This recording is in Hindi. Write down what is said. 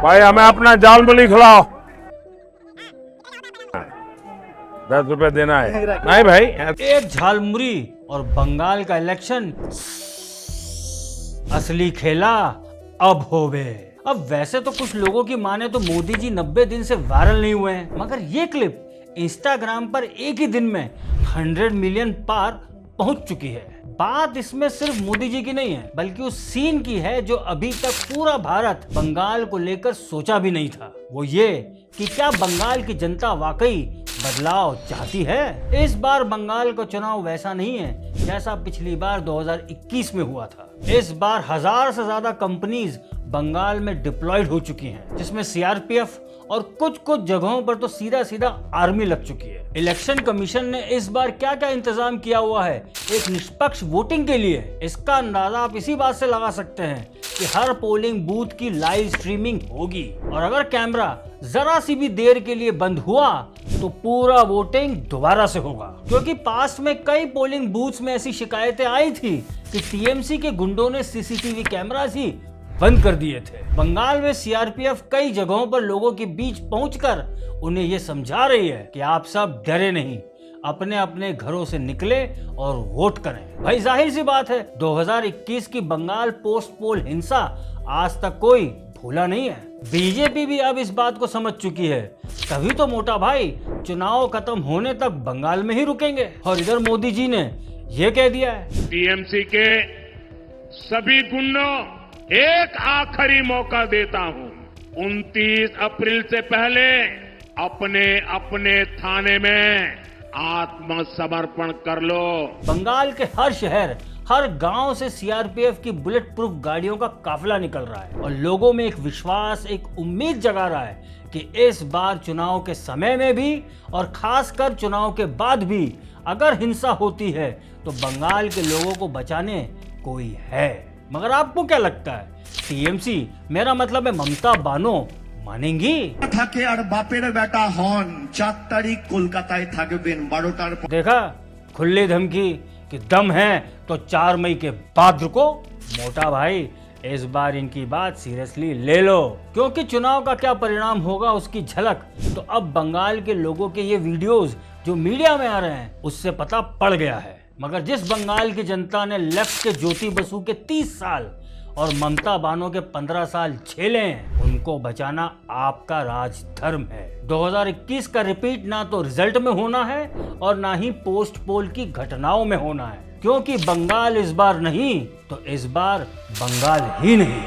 भाई हमें अपना जाल मूली खिलाओ। 10 रुपए देना है। नहीं भाई, एक झालमुरी और बंगाल का इलेक्शन असली खेला अब होवे। अब वैसे तो कुछ लोगों की माने तो मोदी जी 90 दिन से वायरल नहीं हुए हैं, मगर ये क्लिप इंस्टाग्राम पर एक ही दिन में 100 मिलियन पार पहुंच चुकी है। बात इसमें सिर्फ मोदी जी की नहीं है, बल्कि उस सीन की है जो अभी तक पूरा भारत बंगाल को लेकर सोचा भी नहीं था। वो ये कि क्या बंगाल की जनता वाकई बदलाव चाहती है। इस बार बंगाल का चुनाव वैसा नहीं है जैसा पिछली बार 2021 में हुआ था। इस बार 1000 से ज्यादा कंपनीज बंगाल में डिप्लॉयड हो चुकी हैं, जिसमें सीआरपीएफ और कुछ कुछ जगहों पर तो सीधा सीधा आर्मी लग चुकी है। इलेक्शन कमीशन ने इस बार क्या क्या इंतजाम किया हुआ है एक निष्पक्ष वोटिंग के लिए, इसका अंदाजा आप इसी बात से लगा सकते हैं कि हर पोलिंग बूथ की लाइव स्ट्रीमिंग होगी, और अगर कैमरा जरा सी भी देर के लिए बंद हुआ तो पूरा वोटिंग दोबारा से होगा। क्योंकि पास्ट में कई पोलिंग बूथ्स में ऐसी शिकायतें आई थी कि टीएमसी के गुंडों ने सीसीटीवी कैमरास ही बंद कर दिए थे। बंगाल में सीआरपीएफ कई जगहों पर लोगों के बीच पहुंचकर उन्हें यह समझा रही है कि आप सब डरे नहीं, अपने अपने घरों से निकले और वोट करें। भाई जाहिर सी बात है 2021 की बंगाल पोस्ट पोल हिंसा आज तक कोई भूला नहीं है। बीजेपी भी अब इस बात को समझ चुकी है, तभी तो मोटा भाई चुनाव खत्म होने तक बंगाल में ही रुकेंगे। और इधर मोदी जी ने यह कह दिया है, टीएमसी के सभी गुंडों एक आखिरी मौका देता हूं, 29 अप्रैल से पहले अपने अपने थाने में आत्मसमर्पण कर लो। बंगाल के हर शहर हर गांव से सीआरपीएफ की बुलेट प्रूफ गाड़ियों का काफिला निकल रहा है, और लोगों में एक विश्वास, एक उम्मीद जगा रहा है कि इस बार चुनाव के समय में भी और खासकर चुनाव के बाद भी अगर हिंसा होती है तो बंगाल के लोगों को बचाने कोई है। मगर आपको क्या लगता है, टीएमसी मेरा मतलब है ममता बानो मानेंगी? থাকে আর বাপের বেটা হন 4 তারিখ কলকাতায় থাকবেন 12টার পর। देखा खुली धमकी कि दम है तो 4 मई के बाद रुको। मोटा भाई इस बार इनकी बात सीरियसली ले लो, क्योंकि चुनाव का क्या परिणाम होगा उसकी झलक तो अब बंगाल के लोगों के ये वीडियोस जो मीडिया में आ रहे हैं उससे पता पड़ गया है। मगर जिस बंगाल की जनता ने लेफ्ट के ज्योति बसु के 30 साल और ममता बानो के 15 साल झेले हैं, उनको बचाना आपका राज धर्म है। 2021 का रिपीट ना तो रिजल्ट में होना है और ना ही पोस्ट पोल की घटनाओं में होना है, क्योंकि बंगाल इस बार नहीं तो इस बार बंगाल ही नहीं।